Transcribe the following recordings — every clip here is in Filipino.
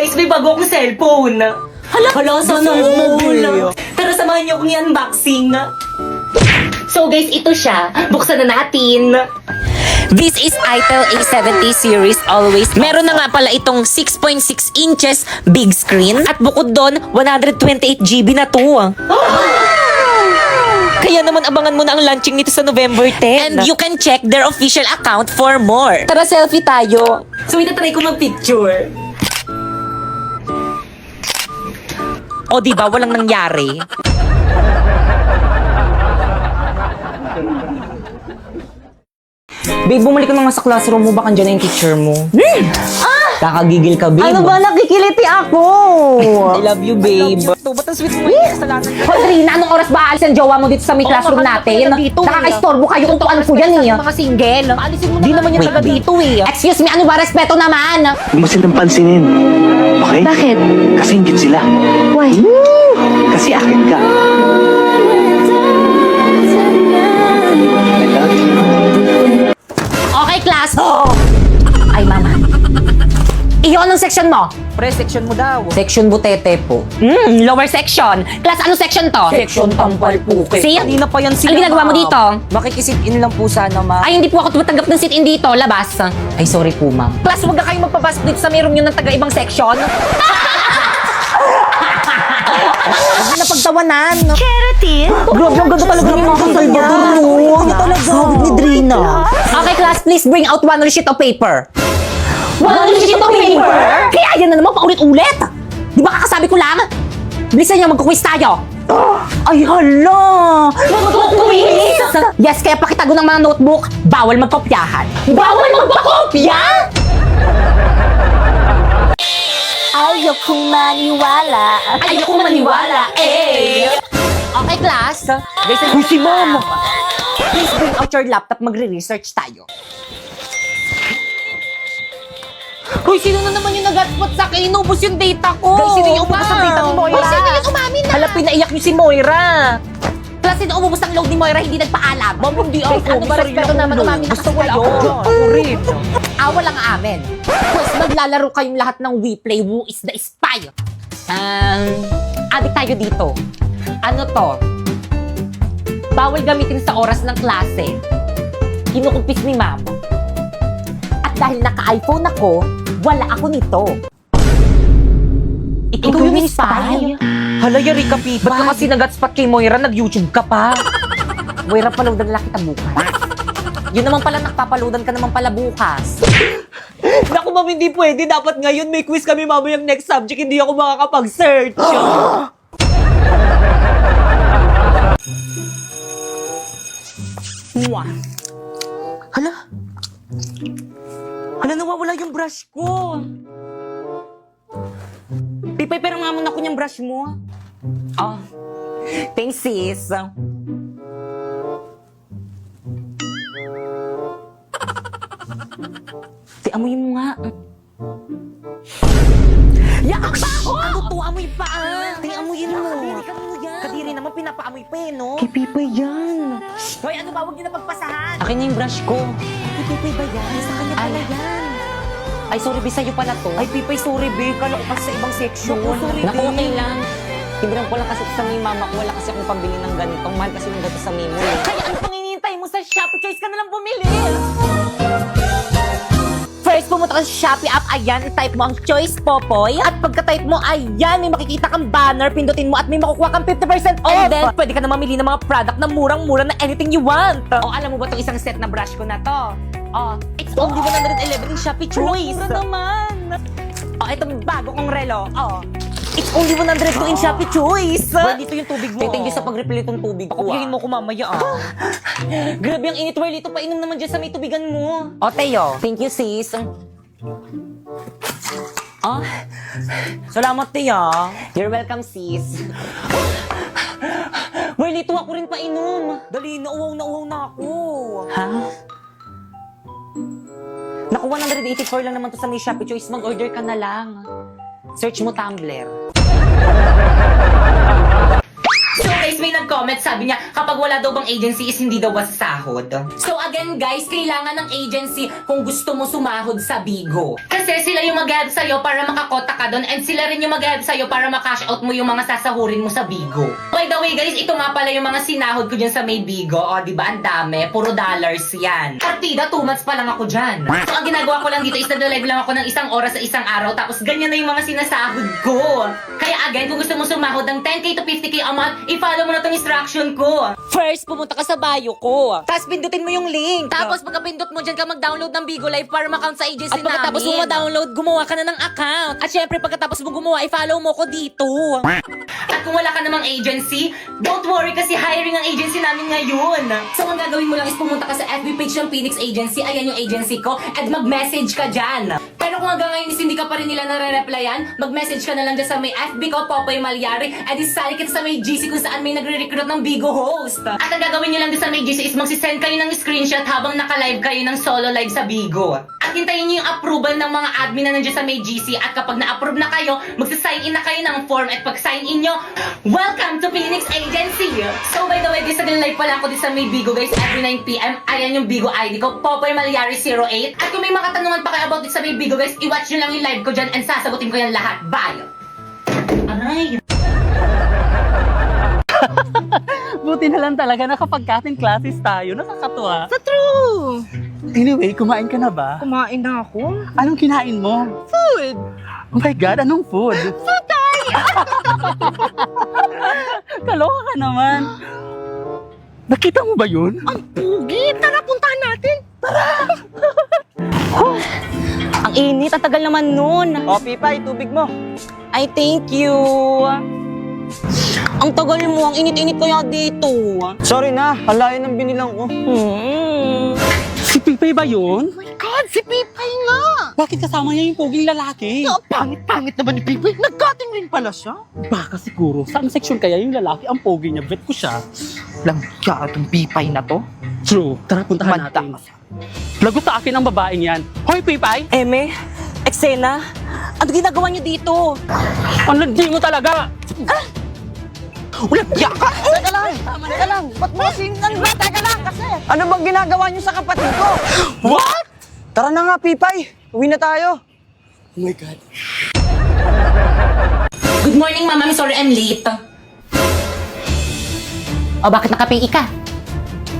Guys, may bago akong cellphone. Hala, sana all. Tara, samahan niyo akong i-unboxing. So guys, ito siya. Buksan na natin. This is Itel A70 series always. Meron na nga pala itong 6.6 inches big screen. At bukod doon, 128GB na to. Kaya naman abangan mo na ang launching nito sa November 10. And you can check their official account for more. Tara, selfie tayo. So itatry ko mag-picture. O diba, walang nangyari. Babe, bumalik ka naman sa classroom mo. Baka dyan na yung teacher mo. Kakagigil ka, babe. Ano ba, nakikiliti ako? I love you, babe. Ba't ang sweet mo yung kasalanan ko? Rodrina, anong oras ba aalis ang jowa mo dito sa may classroom natin? Nakaka-istorbo kayo kung ano po yan eh. Mga single. Paalisin mo na. Di naman yung taga dito eh. Excuse me, ano ba? Respeto naman. Huwag mo silang pansinin. Okay? Bakit? Kasi ingit sila. Why? Kasi akin ka. I love you. Okay, class. Ay, mama. Iyo, anong section mo? Pre, section mo daw. Section butete po. Lower section. Class, anong section to? Section tampal po. See? Kanina pa yan sila. Ano ginagawa mo ma'am. dito? Makikisit-in lang po sana, ma. Ay, hindi po ako tumatanggap ng sit-in dito. Labas. Ay, sorry po, ma'am. Class, huwag na kayong magpapasok dito sa may room nyo ng taga-ibang section. Huwag mo na pagtawanan. Grabe, ang ganda talaga ng mga Salvador, no? Ano talaga? Sabi ni Drina. Okay, class, please bring out one sheet of paper. One sheet of paper? Kaya yan na naman, paulit-ulit. Di ba kakasabi ko lang? Bilisan niyo, magkukwis tayo. Ay, hala. Magkukwis? Yes, kaya pakitago ng mga notebook, bawal magkopyahan. Bawal magpakopya? Ayokong maniwala. Ayoko maniwala, eh. Okay, class. Uy, si mama. Please bring out your laptop, magre-research tayo. Hoy, sino na naman yung nag-hotspot sa akin? Inubos yung data ko. Guys, sino yung umubos ng data ni Moira? Hoy, sino yung umamin na? Hala, pinaiyak niyo si Moira. Class, sino umubos ng load ni Moira, hindi nagpaalam? Ma'am, hindi Guys, ako. ano ba, respeto naman, umamin na Basta kasi wala kayo. ako dyan. Ako rin. Awa lang amin. Pues maglalaro kayong lahat ng We Play Who is the Spy. Adik tayo dito. Ano to? Bawal gamitin sa oras ng klase. Kinukumpis ni ma'am. At dahil naka-iPhone ako, wala ako nito. Ikaw yung spy? Hala, yari ka, Pete. Ba't ka kasi nag-hotspot kay Moira? Nag-YouTube ka pa. Moira, paloadan lang kita bukas. Yun naman pala, nakapapaloadan ka naman pala bukas. Naku, ma'am, hindi pwede. Dapat ngayon may quiz kami mamayang next subject. Hindi ako makakapag-search. Hala. Hala, nawawala yung brush ko. Pipay, pero nga muna ko yung brush mo. Oh, thanks sis. Amoyin mo nga. Yakak pa ako! Ano to? Amoy pa amoyin mo. Kadiri ka mo yan. Kadiri naman, pinapaamoy pa eh, no? Kay Pipay yan. Hoy, ano ba? Huwag niyo na pagpasahan. Akin na yung brush ko. Kay Pipay ba yan? Sa kanya pala yan. Ay, sorry, be, sa'yo pala to. Ay, Pipay, sorry, be. Kala ko kasi sa ibang section. sorry, Naku, be. okay lang. Tindiran ko lang kasi sa may mama ko. Wala kasi akong pambili ng ganitong. Mahal kasi yung gato sa Mimo. Kaya ano pang hinihintay mo sa Shopee? Choice ka na lang bumili. First, pumunta ka sa Shopee app, ayan, type mo ang Choice Popoy. At pagka-type mo, ayan, may makikita kang banner, pindutin mo at may makukuha kang 50% off. And then, pwede ka na mamili ng mga product na murang-mura na anything you want. O, alam mo ba itong isang set na brush ko na to? O, it's only 111 in Shopee Choice. Mura naman. O, itong bago kong relo. O, it's only 102 in Shopee Choice. Well, dito yung tubig mo. Thank you sa pag-refill itong tubig ko. Pakupihin mo ko mamaya, Grabe ang init, Whirlito. Painom naman dyan sa may tubigan mo. O, Teo. Thank you, sis. Salamat, Tia. You're welcome, sis. Whirlito, ako rin painom. Dali, nauwaw na ako. Ha? Naku, 184 lang naman to sa may Shopee Choice. Mag-order ka na lang. Search mo Tumblr. So guys, may nag-comment, sabi niya, kapag wala daw bang agency is hindi daw basta sahod. So again guys, kailangan ng agency kung gusto mo sumahod sa Bigo. Kasi sila yung mag-help sa'yo para makakota ka doon and sila rin yung mag-help sa'yo para makash out mo yung mga sasahurin mo sa Bigo. By the way guys, ito nga pala yung mga sinahod ko dyan sa may Bigo. O diba, ang dami. Puro dollars yan. Partida, 2 months pa lang ako dyan. So ang ginagawa ko lang dito is nag-live lang ako ng 1 oras sa 1 araw tapos ganyan na yung mga sinasahod ko. Kaya again, kung gusto mo sumahod ng 10k to 50k a month, i-follow mo na tong instruction ko. First, pumunta ka sa bio ko. Tapos pindutin mo yung link. Tapos pagka-pindot mo dyan ka mag-download ng Bigo Live para ma-account sa agency namin. At pagkatapos mo ma-download, gumawa ka na ng account. At syempre, pagkatapos mo gumawa, i-follow mo ko dito. At kung wala ka namang agency, don't worry kasi hiring ang agency namin ngayon. So, ang gagawin mo lang is pumunta ka sa FB page ng Phoenix Agency. Ayan yung agency ko. And mag-message ka dyan. Pero kung hanggang ngayon is hindi ka pa rin nila nare-replyan, mag-message ka na lang dyan sa may FB ko, Popoy Malyari. And isali kita sa may GC kung saan may nagre-recruit ng Bigo host. At ang gagawin nyo lang doon sa may GC is magsisend kayo ng screenshot habang naka-live kayo ng solo live sa Bigo. At hintayin nyo yung approval ng mga admin na nandiyan sa may GC. At kapag na-approve na kayo, magsa-sign in na kayo ng form. At pag sign in nyo, welcome to Phoenix Agency! So by the way, guys, nag-live pala ako din sa may Bigo guys every 9pm. Ayan yung Bigo ID ko, Popoy Malyari 08. At kung may mga katanungan pa kayo about this sa may Bigo guys, i-watch nyo lang yung live ko dyan and sasagutin ko yan lahat. Bye! Aray! Buti na lang talaga nakapag-cutting classes tayo. Nakakatuwa. Sa true! Anyway, kumain ka na ba? Kumain na ako. Anong kinain mo? Food! Oh my God, anong food? Putay! Kaloka ka naman. Nakita mo ba yun? Ang pugi! Tara, puntahan natin! Ang init, ang tagal naman nun. O, Pipay, tubig mo. I thank you. Ang tagal mo, ang init-init kaya dito. Sorry na, halayo ng binilang ko. Si Pipay ba yun? Oh my God, si Pipay nga! Bakit kasama niya yung poging lalaki? Ang pangit-pangit naman ni Pipay. Nag-cutting rin pala siya. Baka siguro, saan section kaya yung lalaki ang pogi niya? Bet ko siya. Lang kaya itong Pipay na to. True. Tara, puntahan Manda. natin. Lagot sa akin ang babaeng yan. Hoy, Pipay! Eme, Eksena, ano ginagawa niyo dito? Ang landi mo talaga! Ulat kaya ka! Teka lang! Ba't mo singan ba? Teka lang kasi! Ano bang ginagawa niyo sa kapatid ko? What? Tara na nga, Pipay! Uwi na tayo! Oh my God. Good morning, Mama. I'm sorry I'm late. O bakit naka-PE ka?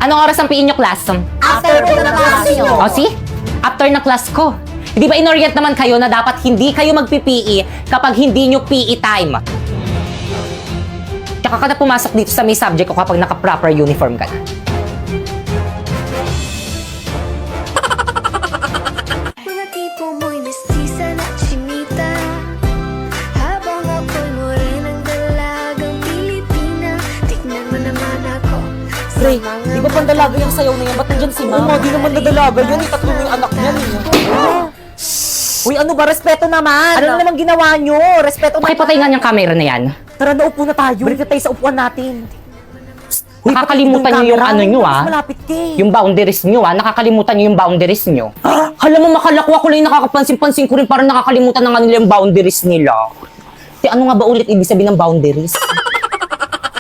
Anong oras ang PE nyo class? After po na class niyo. O see? After na class ko. Di ba inorient naman kayo na dapat hindi kayo magpi-PE kapag hindi nyo PE time? Tsaka ka na pumasok dito sa may subject ko kapag naka-proper uniform ka na. Mga tipo mo'y mestiza na chinita, habang ako'y morenang dalagang Pilipina. Tignan mo naman ako sa Pre, mga di ba pandalaga yung sayaw na yan? Ba't nandyan si Ma'am? di naman nadalaga yun. Tatlo yung anak niya Uy, ano ba? Respeto naman! Ano na naman ginawa nyo? Respeto Pakipatay nga niyang camera na yan. Tara, naupo na tayo. Balik na tayo sa upuan natin. Nakakalimutan pati niyo yung camera. ano nyo Mas ah. malapit ka eh. Yung boundaries nyo ah. Nakakalimutan niyo yung boundaries nyo. Hala mo makalakwa ko lang yung nakakapansin-pansin ko rin parang nakakalimutan na nga nila yung boundaries nila. Ano nga ba ulit ibig sabihin ng boundaries?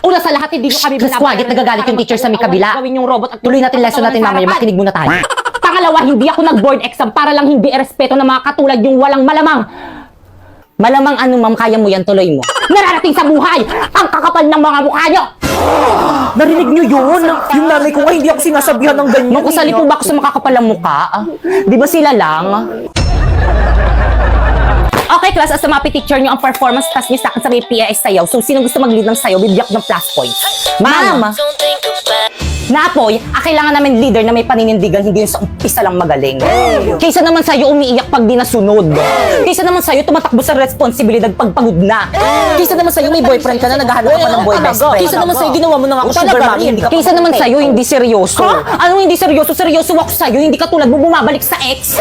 Una sa lahat, hindi nyo kami binabagit nagagalit yung teacher sa may kabila. Gawin yung robot at tuloy natin lesson natin mamaya. Makinig muna tayo. Pangalawa, hindi ako nag-board exam para lang hindi irespeto ng mga katulad yung walang malamang. Malamang ano ma'am, kaya mo yan, tuloy mo. Nararating sa buhay! Ang kakapal ng mga mukha nyo! Narinig nyo yun? Yung nanay ko nga hindi ako sinasabihan ng ganyan. Makusali po ba ako sa makakapal ng mukha? Di ba sila lang? Okay class, as a mapi teacher nyo, ang performance task nyo sa akin sa may PIS sayaw. So, sino gusto mag-lead ng sayaw, bibigyak ng plus points. Ma'am! Napoy, kailangan namin leader na may paninindigan, hindi yung sa umpisa lang magaling. Kaysa naman sa'yo umiiyak pag di nasunod. Kaysa naman sa'yo tumatakbo sa responsibilidad pag pagod na. Kaysa naman sa'yo may boyfriend ka na naghahanap ka pa ng boy best friend. Kaysa naman sa'yo ginawa mo na nga ako sugar mommy. Hindi ka Kaysa naman sa'yo hindi seryoso. Anong hindi seryoso? Seryoso ako sa'yo, hindi ka tulad mo bumabalik sa ex.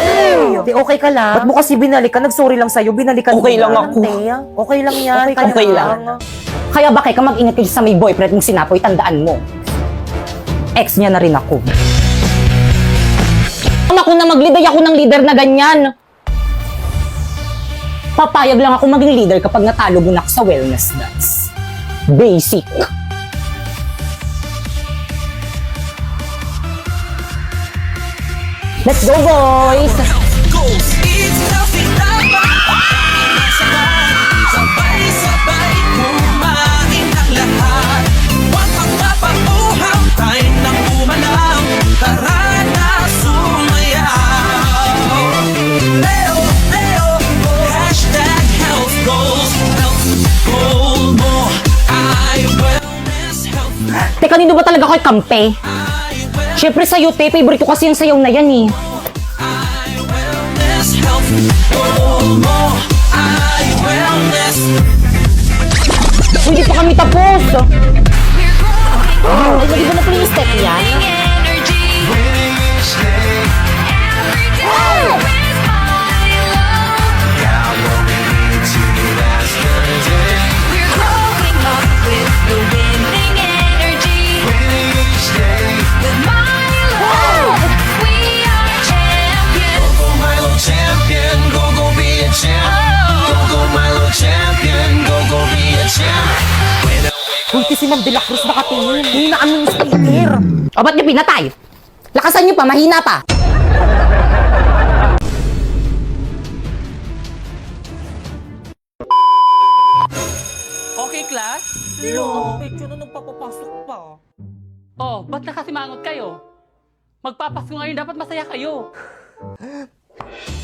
Di okay ka lang? Ba't mo kasi binalikan? Nag-sorry lang sa'yo, binalikan Okay mo lang na. ako. Ate, okay lang yan. Okay lang. Kaya bakit ka mag-ingat kayo sa may boyfriend mong sinapoy, tandaan mo. Ex niya na rin ako. Ako na mag-lead, ay ako ng leader na ganyan. Papayag lang ako maging leader kapag natalo mo na ako sa wellness dance. Basic. Let's go, boys! Sabay-sabay kumain ang lahat. Huwag magpapauhaw, tayo nang umalam. Tara na sumayaw. Leo, Leo, hashtag health goals. Health goal mo ay wellness health. Teka, nino ba talaga kayo kampe? Siyempre sa'yo, te. Favorite ko kasi yung sayaw na yan, eh. Ay wellness health goal mo ay wellness. Hindi pa kami tapos. Ay, hindi ba na po yung step yan? Champion, go go be a champ. Go go Milo champion, go go be a champ. Uy, si Ma'am De La Cruz nakatingin. Hinaan mo yung speaker. O, ba't niyo pinatay? Lakasan niyo pa, mahina pa. Okay, class? Hello. Medyo na nang papapasok pa. Oh, ba't nakasimangot kayo? Magpapasko ngayon, dapat masaya kayo.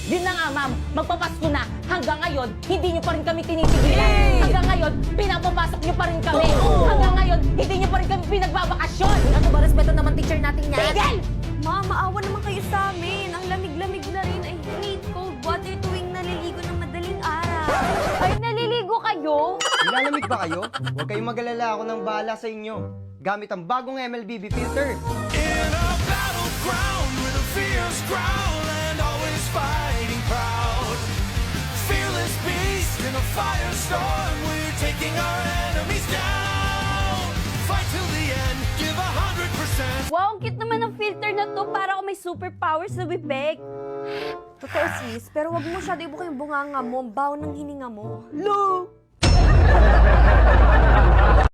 Yun na nga, ma'am. Magpapasko na. Hanggang ngayon, hindi niyo pa rin kami tinitigilan. Hanggang ngayon, pinapapasok niyo pa rin kami. Hanggang ngayon, hindi niyo pa rin kami pinagbabakasyon. Ano ba, respeto naman teacher natin yan? Tigil! Ma, maawa naman kayo sa amin. Ang lamig-lamig na rin. I hate cold water tuwing naliligo ng madaling araw. Ay, naliligo kayo? Nilalamig ba kayo? Huwag kayong mag-alala, ako nang bahala sa inyo. Gamit ang bagong MLBB filter. In a battleground with a fierce growl and always fighting proud. Fearless beast in a firestorm, we're taking our enemies down. Fight till the end, give 100%. Wow, ang cute naman ng filter na to. Para ako may superpowers sa bibig. Totoo sis, pero wag mo masyado ibuka yung bunganga mo. Ang baho ng hininga mo. Lo!